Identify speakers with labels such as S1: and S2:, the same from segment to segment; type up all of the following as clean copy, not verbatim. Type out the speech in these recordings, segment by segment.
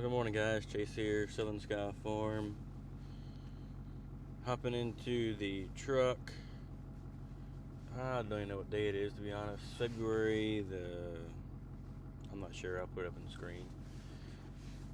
S1: Well, good morning, guys. Chase here, Southern Sky Farm. Hopping into the truck. I don't even know what day it is, to be honest. February I'm not sure. I'll put it up on the screen.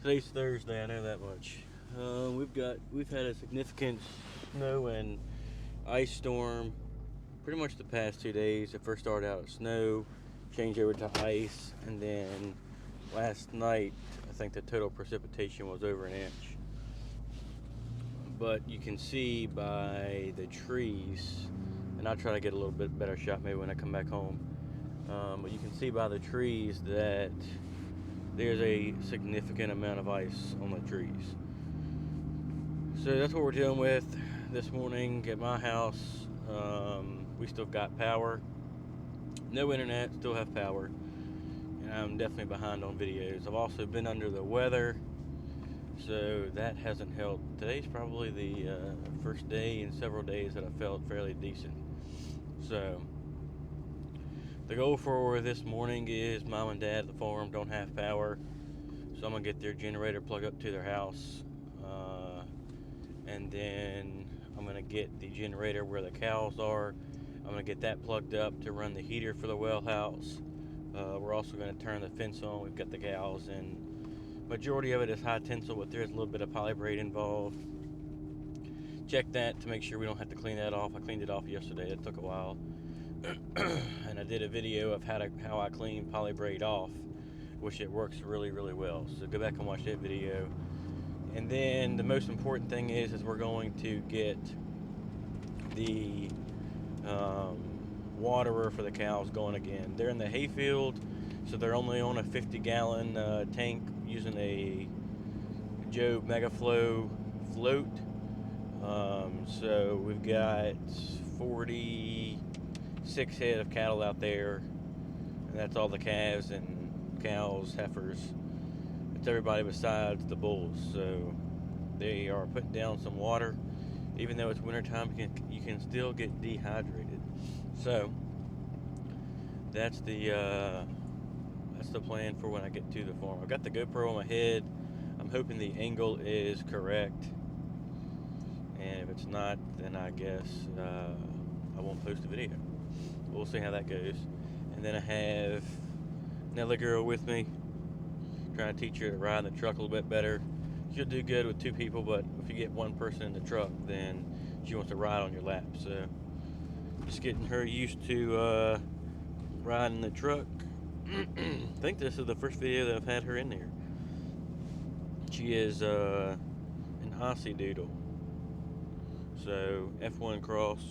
S1: Today's Thursday. I know that much. We've had a significant snow and ice storm. Pretty much the past 2 days. It first started out as snow, changed over to ice, and then last night I think the total precipitation was over an inch. But you can see by the trees, and I'll try to get a little bit better shot maybe when I come back home. But you can see by the trees that there's a significant amount of ice on the trees. So that's what we're dealing with this morning at my house. We still got power. No internet, still have power. And I'm definitely behind on videos. I've also been under the weather, so that hasn't helped. Today's probably the first day in several days that I felt fairly decent. So the goal for this morning is Mom and Dad at the farm don't have power, so I'm going to get their generator plugged up to their house, and then I'm going to get the generator where the cows are. I'm going to get that plugged up to run the heater for the well house. We're also going to turn the fence on. We've got the gals, and majority of it is high tensile, but there's a little bit of polybraid involved. Check that to make sure we don't have to clean that off. I cleaned it off yesterday. It took a while. And I did a video of how I clean polybraid off, which it works really, really well. So go back and watch that video. And then the most important thing is we're going to get the waterer for the cows going again. They're in the hayfield, so they're only on a 50-gallon tank using a Jobe Megaflow float. So we've got 46 head of cattle out there, and that's all the calves and cows, heifers. It's everybody besides the bulls. So they are putting down some water. Even though it's wintertime, you can still get dehydrated. So that's the plan for when I get to the farm. I've got the GoPro on my head. I'm hoping the angle is correct, and if it's not, then I guess I won't post a video. We'll see how that goes. And then I have another girl with me, trying to teach her to ride the truck a little bit better. She'll do good with two people, but if you get one person in the truck, then she wants to ride on your lap. So just getting her used to riding the truck. I think this is the first video that I've had her in there. She is an Aussie Doodle. So F1 cross,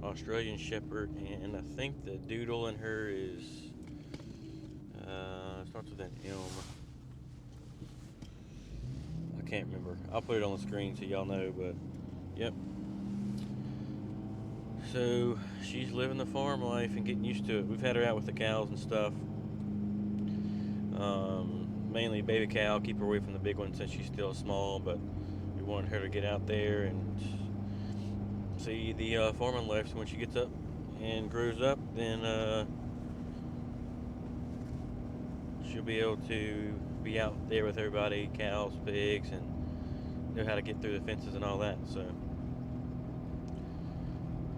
S1: Australian Shepherd, and I think the Doodle in her is starts with an M. I can't remember. I'll put it on the screen so y'all know, but yep. So she's living the farm life and getting used to it. We've had her out with the cows and stuff. Mainly baby cow, keep her away from the big one since she's still small, but we wanted her to get out there and see the farming life. So when she gets up and grows up, then she'll be able to be out there with everybody, cows, pigs, and know how to get through the fences and all that. So,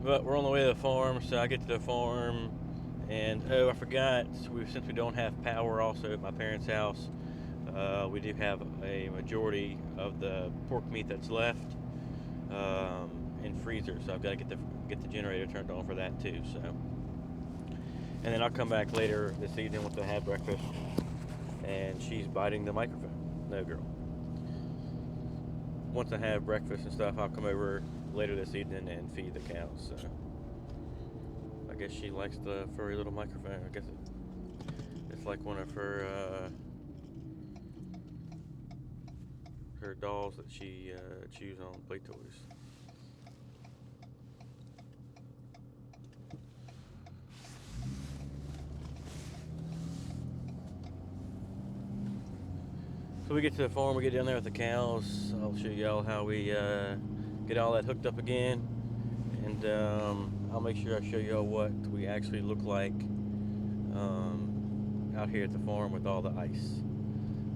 S1: but we're on the way to the farm, so I get to the farm, and I forgot, since we don't have power also at my parents' house, we do have a majority of the pork meat that's left in freezer, so I've got to get the generator turned on for that too. So, and then I'll come back later this evening once I have breakfast, and she's biting the microphone. No, girl. Once I have breakfast and stuff, I'll come over later this evening and feed the cows. So I guess she likes the furry little microphone. I guess it's like one of her dolls that she chews on, play toys. So we get to the farm, we get down there with the cows. I'll show y'all how we get all that hooked up again, and I'll make sure I show y'all what we actually look like out here at the farm with all the ice.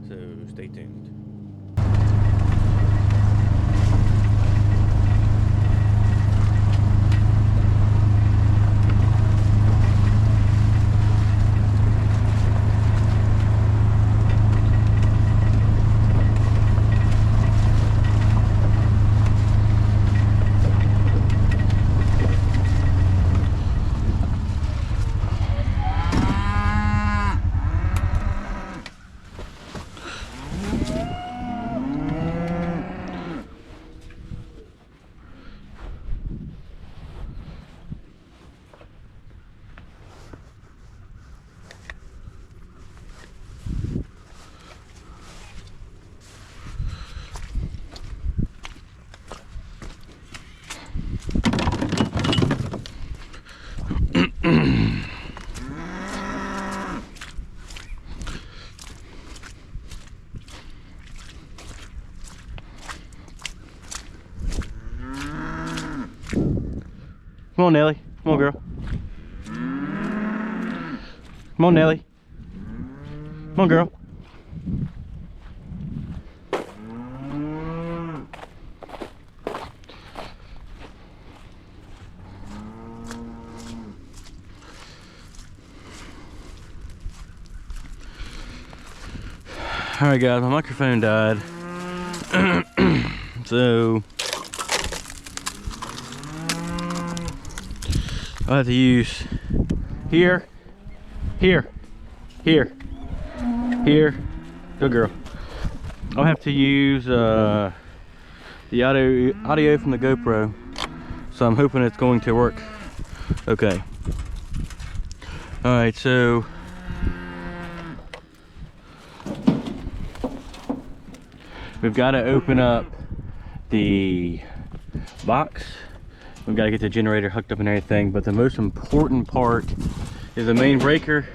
S1: So stay tuned.
S2: Come on, Nelly. Come on, girl. Come on, Nelly. Come on, girl. Alright guys, my microphone died. So I'll have to use here, here, good girl. I'll have to use the audio from the GoPro, so I'm hoping it's going to work okay. Alright, so we've got to open up the box. We've got to get the generator hooked up and everything, but the most important part is the main breaker.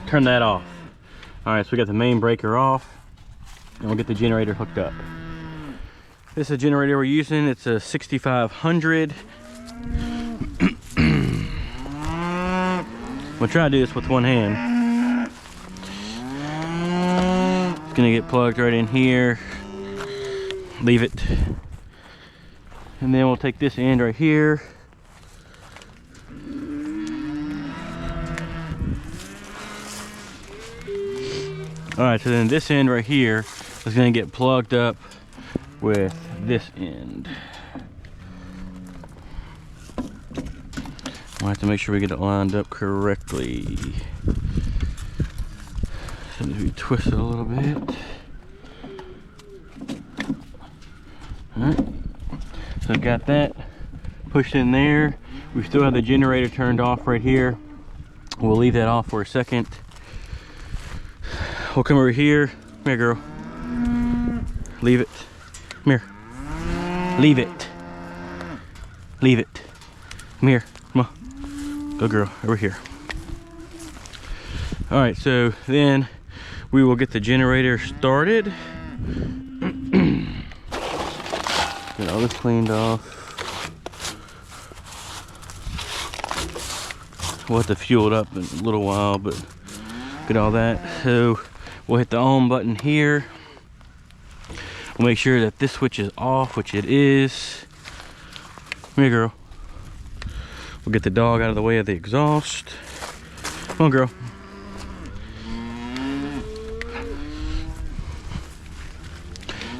S2: Turn that off. All right, so we got the main breaker off, and we'll get the generator hooked up. This is a generator we're using. It's a 6500. We'll try to do this with one hand. It's gonna get plugged right in here. Leave it. And then we'll take this end right here. All right, so then this end right here is gonna get plugged up with this end. We'll have to make sure we get it lined up correctly. So maybe twist it a little bit. All right, so I've got that pushed in there. We still have the generator turned off right here. We'll leave that off for a second. We'll come over here. Come here, girl. Leave it. Come here. Leave it. Leave it. Come here. Come on. Go, girl. Over here. All right, so then we will get the generator started. Get all this cleaned off. We'll have to fuel it up in a little while, but get all that. So we'll hit the on button here. We'll make sure that this switch is off, which it is. Come here, girl. We'll get the dog out of the way of the exhaust. Come on, girl.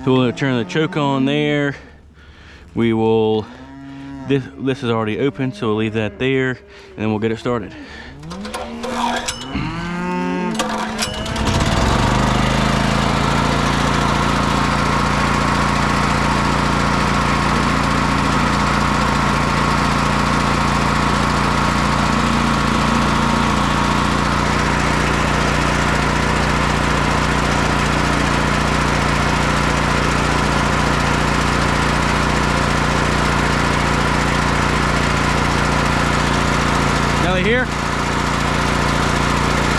S2: So we'll turn the choke on there. We will, this is already open, so we'll leave that there, and then we'll get it started. Nelly here.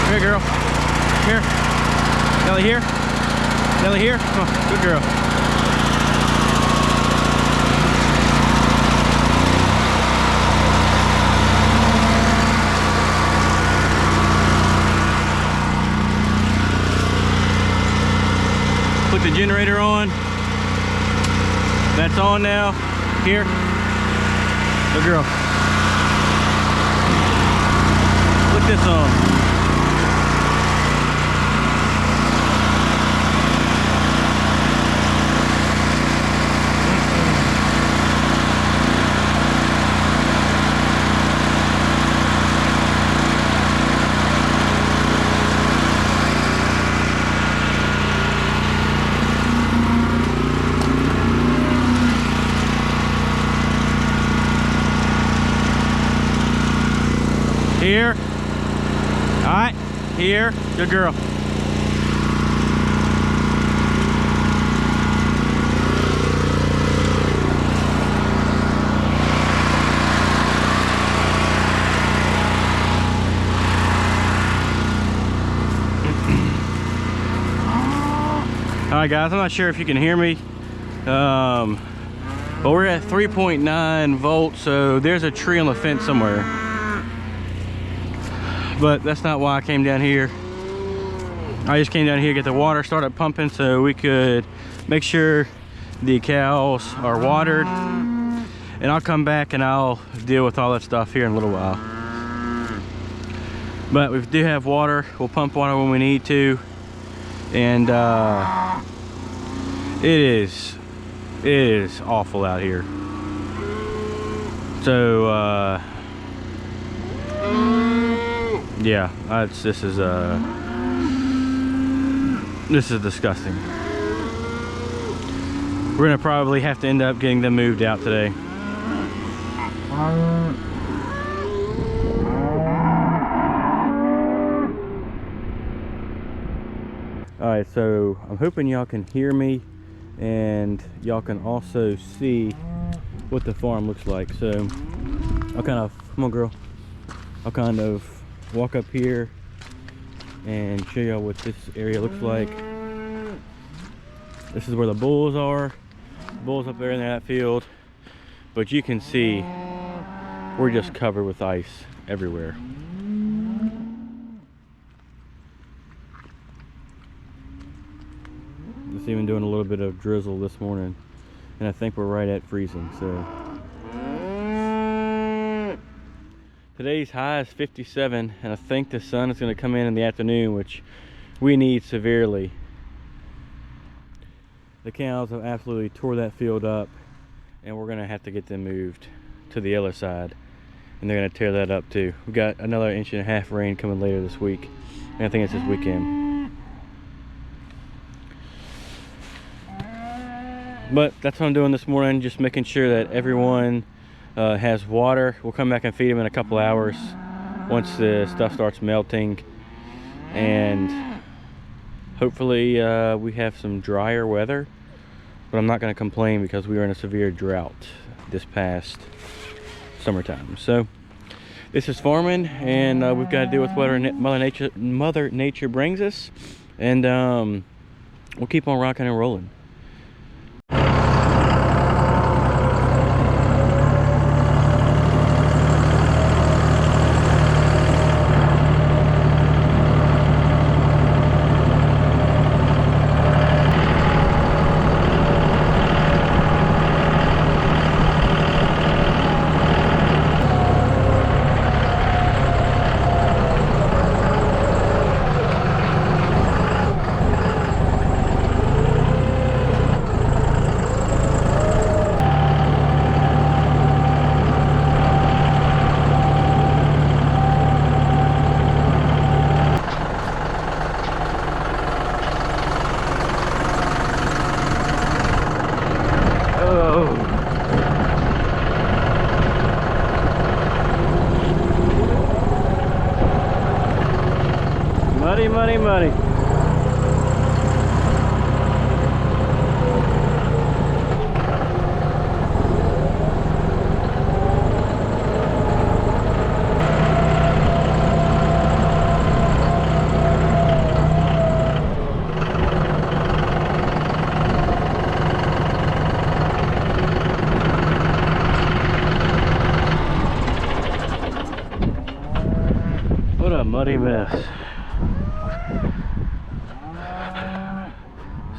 S2: Here, girl. Here. Nelly here. Nelly here. Come on, good girl. Put the generator on. That's on now. Here. Good girl. Put this on. Here. All right. Here. Good girl. All right, guys. I'm not sure if you can hear me. But we're at 3.9 volts, so there's a tree on the fence somewhere. But that's not why I came down here. I just came down here to get the water started pumping so we could make sure the cows are watered. And I'll come back and I'll deal with all that stuff here in a little while. But we do have water. We'll pump water when we need to. And it is awful out here. So yeah, this is disgusting. We're gonna probably have to end up getting them moved out today. Alright, so I'm hoping y'all can hear me and y'all can also see what the farm looks like. So I'll kind of, come on girl, I'll kind of walk up here and show y'all what this area looks like. This is where the bulls are. Bulls up there in that field. But you can see we're just covered with ice everywhere. It's even doing a little bit of drizzle this morning. And I think we're right at freezing, so. Today's high is 57, and I think the sun is going to come in the afternoon, which we need severely. The cows have absolutely tore that field up, and we're going to have to get them moved to the other side, and they're going to tear that up too. We've got another 1.5 inches rain coming later this week, and I think it's this weekend. But that's what I'm doing this morning, just making sure that everyone has water. We'll come back and feed them in a couple hours once the stuff starts melting, and hopefully we have some drier weather. But I'm not going to complain because we were in a severe drought this past summertime. So this is farming, and we've got to deal with what Mother Nature brings us, and we'll keep on rocking and rolling. Muddy. What a muddy mess.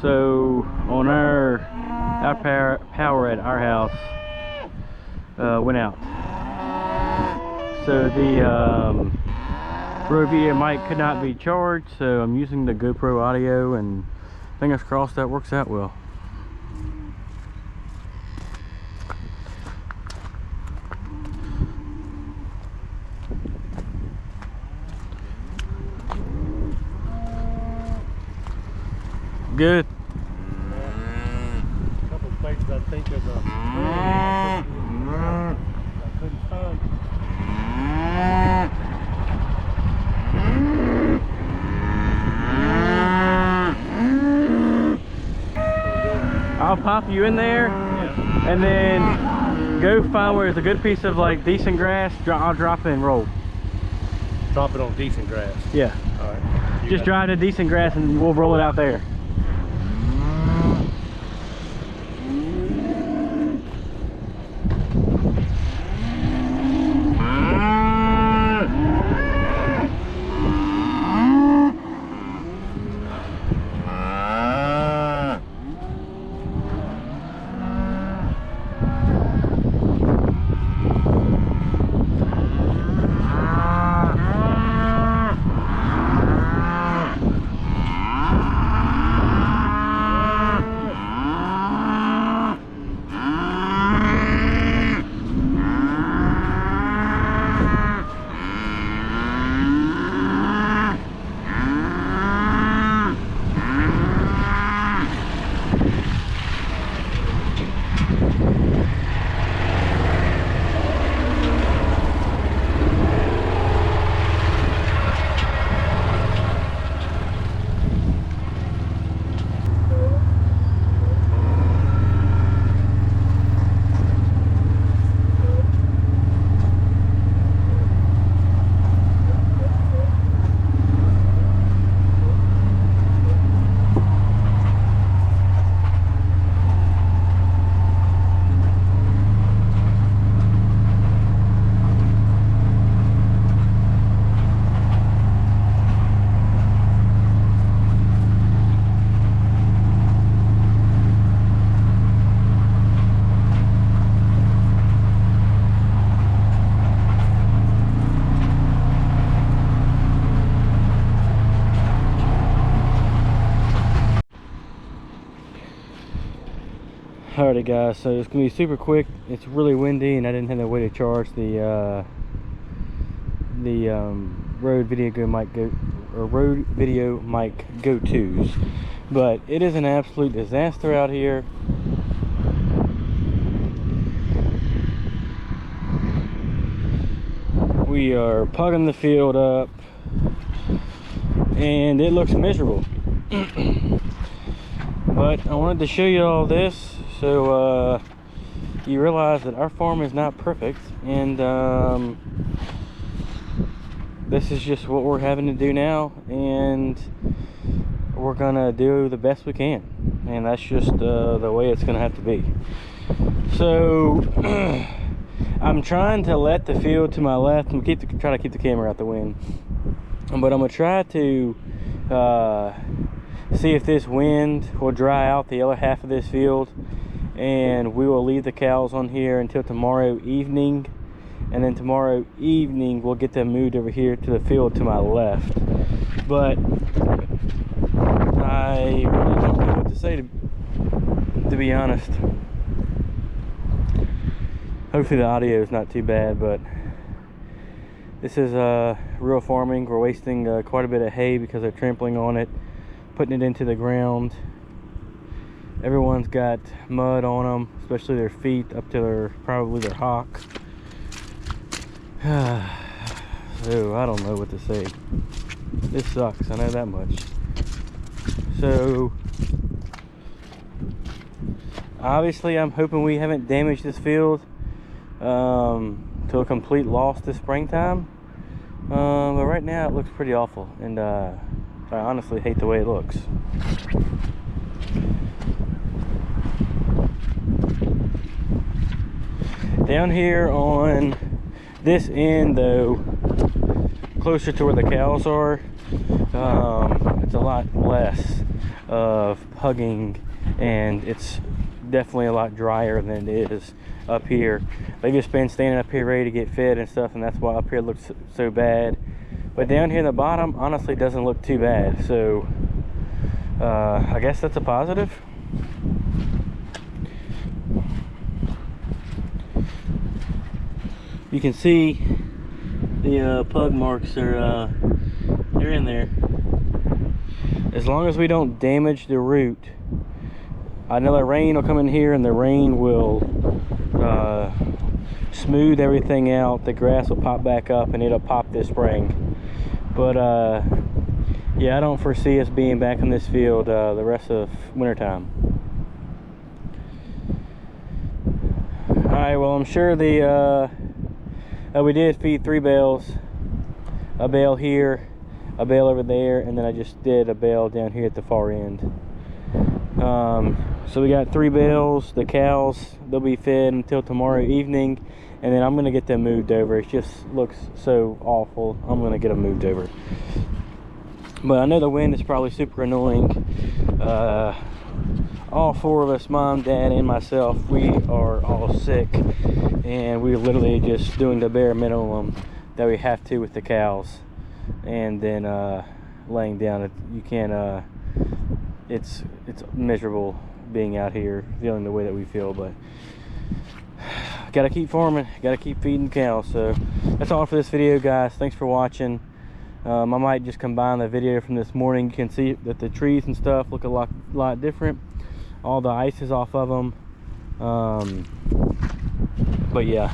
S2: So on our power at our house went out. So the Rode VIDEO mic could not be charged, so I'm using the GoPro audio, and fingers crossed that works out well. Good.
S3: A couple of places I think there's a I couldn't find.
S2: I'll pop you in there,
S3: Yeah.
S2: and then go find where there's a good piece of like decent grass. I'll drop it and roll.
S3: Drop it on decent grass.
S2: Yeah.
S3: All right.
S2: Just drive to decent grass and we'll roll it out there. Alrighty guys, so it's gonna be super quick. It's really windy and I didn't have a way to charge the Rode VIDEO mic Go 2s, but it is an absolute disaster out here. We are pugging the field up and it looks miserable. But I wanted to show you all this so you realize that our farm is not perfect, and this is just what we're having to do now, and we're gonna do the best we can, and that's just the way it's gonna have to be. So I'm trying to let the field to my left and try to keep the camera out the wind, but I'm gonna try to see if this wind will dry out the other half of this field, and we will leave the cows on here until tomorrow evening, and then tomorrow evening we'll get them moved over here to the field to my left. But I really don't know what to say, to be honest. Hopefully the audio is not too bad, but this is real farming. We're wasting quite a bit of hay because they're trampling on it, putting it into the ground. Everyone's got mud on them, especially their feet up to probably their hock. So I don't know what to say. This sucks, I know that much. So obviously I'm hoping we haven't damaged this field to a complete loss this springtime. But right now it looks pretty awful, and I honestly hate the way it looks. Down here on this end though, closer to where the cows are, it's a lot less. of pugging, and it's definitely a lot drier than it is up here. They've just been standing up here ready to get fed and stuff, and that's why up here looks so bad. But down here in the bottom, honestly, doesn't look too bad. So I guess that's a positive. You can see the pug marks are they're in there. As long as we don't damage the root, I know the rain will come in here and the rain will smooth everything out. The grass will pop back up and it'll pop this spring. But yeah, I don't foresee us being back in this field the rest of wintertime. Alright, well, I'm sure the we did feed 3 bales, a bale here, a bale over there, and then I just did a bale down here at the far end. So we got 3 bales. The cows, they'll be fed until tomorrow evening, and then I'm gonna get them moved over. It just looks so awful. I'm gonna get them moved over. But I know the wind is probably super annoying. All 4 of us, mom, dad, and myself, we are all sick, and we're literally just doing the bare minimum that we have to with the cows, and then laying down. You can't. It's miserable being out here feeling the way that we feel, but gotta keep farming, gotta keep feeding cows. So that's all for this video, guys. Thanks for watching. I might just combine the video from this morning. You can see that the trees and stuff look a lot different. All the ice is off of them. But yeah,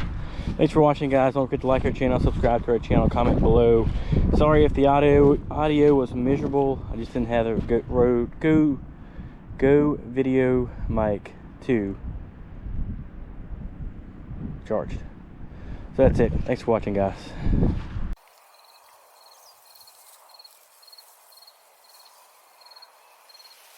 S2: thanks for watching, guys. Don't forget to like our channel, subscribe to our channel, comment below. Sorry if the audio was miserable. I just didn't have the Go Video Mic 2 charged. So that's it. Thanks for watching, guys.